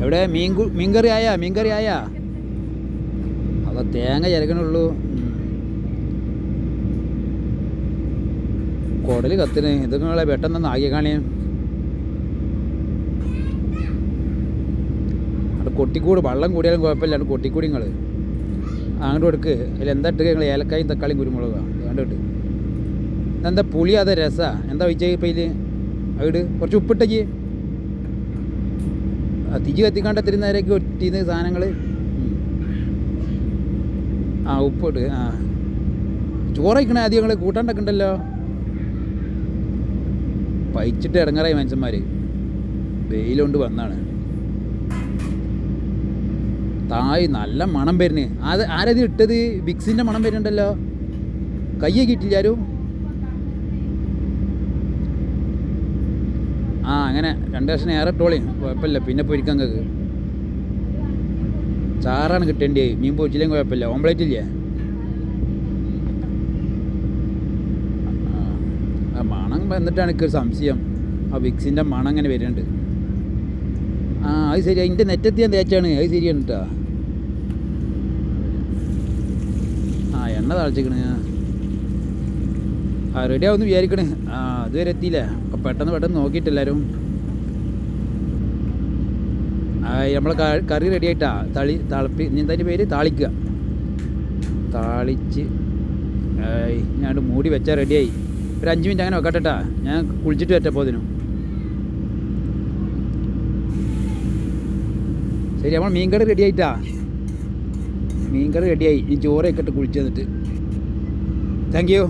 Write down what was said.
എവിടെ മീൻകറി ആയാ അതാ തേങ്ങ ചിരകണുള്ളൂ. കുടല് കത്തിന് ഇതൊക്കെ നിങ്ങളെ പെട്ടെന്നൊന്ന് ആക്കി കാണിയാൻ. അവിടെ കൊട്ടിക്കൂട് വെള്ളം കൂടിയാലും കുഴപ്പമില്ല. അവിടെ കൊട്ടിക്കൂടി നിങ്ങൾ അങ്ങോട്ട് കൊടുക്ക്. അതിൽ എന്താ ഇട്ട് നിങ്ങൾ ഏലക്കായും തക്കാളിയും കുരുമുളകാണ് വേണ്ട ഇട്ട്. എന്താ പുളി അതെ രസാ എന്താ ഒഴിച്ചേ ഇപ്പം ഇതിൽ അവിടെ കുറച്ച് ഉപ്പിട്ടേക്ക്. തിജി കത്തിക്കാണ്ട് എത്തിരി നേരേക്ക് ഒറ്റിന്ന് സാധനങ്ങൾ. ഉപ്പിട്ട് ചോറ് വയ്ക്കണേ ആദ്യം ഞങ്ങൾ കൂട്ടാണ്ടൊക്കെ ഉണ്ടല്ലോ. പയിച്ചിട്ട് ഇറങ്ങാറായി മനുഷ്യന്മാർ. വെയിലുകൊണ്ട് വന്നാണ്. തായ് നല്ല മണം വരുന്നേ. ആരത് ഇട്ടത്? വിക്സിൻ്റെ മണം വരുന്നുണ്ടല്ലോ. കയ്യൊക്കെ ഇട്ടില്ല ആരും. അങ്ങനെ 2 കഷ്ണം ഏറെ ഇട്ടോളി, കുഴപ്പമില്ല. പിന്നെ പൊരിക്കാൻ കേക്ക് ചാറാണ് കിട്ടേണ്ടി. മീൻ പൊരിച്ചില്ലെങ്കിൽ കുഴപ്പമില്ല. ഓംപ്ലേറ്റ് ഇല്ലേ? മണം വന്നിട്ടാണ് എനിക്കൊരു സംശയം. വിക്സിൻ്റെ മണം അങ്ങനെ വരുന്നുണ്ട്. അത് ശരി. അതിൻ്റെ നെറ്റെത്തി ഞാൻ തേച്ചാണ്. അത് ശരിയാണ് കേട്ടോ. എണ്ണ താളിച്ചിക്കണ്. റെഡി ആവുമെന്ന് വിചാരിക്കണേ. അതുവരെ എത്തിയില്ല. അപ്പം പെട്ടെന്ന് നോക്കിയിട്ടെല്ലാവരും. നമ്മളെ കറി റെഡി ആയിട്ടാ. എന്തായാലും പേര് താളിക്കുക. താളിച്ച് ഞാൻ മൂടി വെച്ചാൽ റെഡിയായി. ഒരു 5 മിനിറ്റ് അങ്ങനെ വെക്കട്ടെട്ടാ. ഞാൻ കുളിച്ചിട്ട് വരട്ടപ്പോൾ അതിനും. ശരി, നമ്മൾ മീൻകറി റെഡി ആയിട്ടാ. മീൻകറി റെഡിയായി. ഈ ചോറ് വെക്കട്ട് കുളിച്ച് തന്നിട്ട്. Thank you.